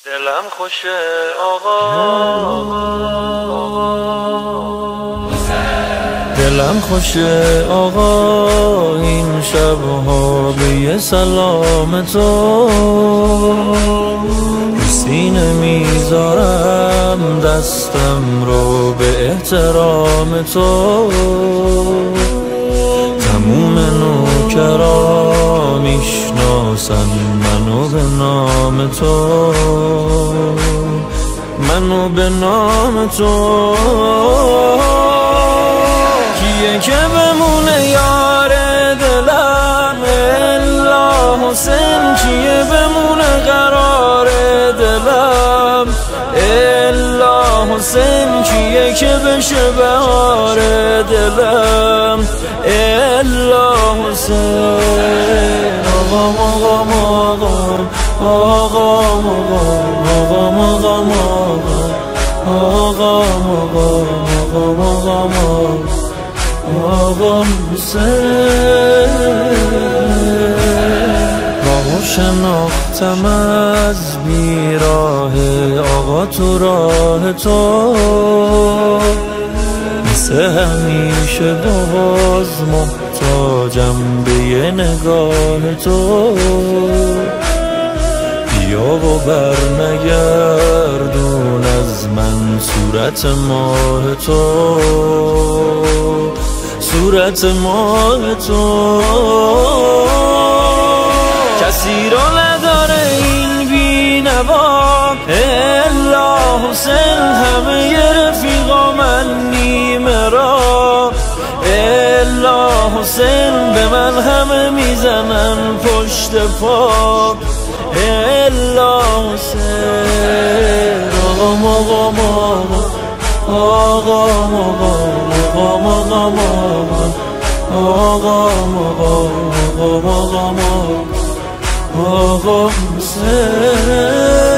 دلم خوشه آقا، دلم خوشه آقا، این شبها به یه سلام تو سینه میذارم، دستم رو به احترام تو. تموم نوکرا میشناسن منو به نام تو، منو به نام تو. کیه که بمونه یار دلم الا حسین، کیه بمونه قرار دلم الا حسین، کیه که بشه بهار دلم الا حسین. آقام آقام آقام آقام آقام آقام آقام آقام آقام آقام حسین. راهو شناختم از بیراه آقا، تو راه تو مثل همیشه باز محتاجم به یه نگاه تو. بیا و بر نگردون از من صورت ماه تو، صورت ماه تو. کسی رو نداره این بینوا الا حسین، همه ی رفیقا من نیمه را الا حسین، به من همه میزنن پشت پا الا حسین. آقام آقام آقام آقام آقام آقام آقام آقام آقام حسین.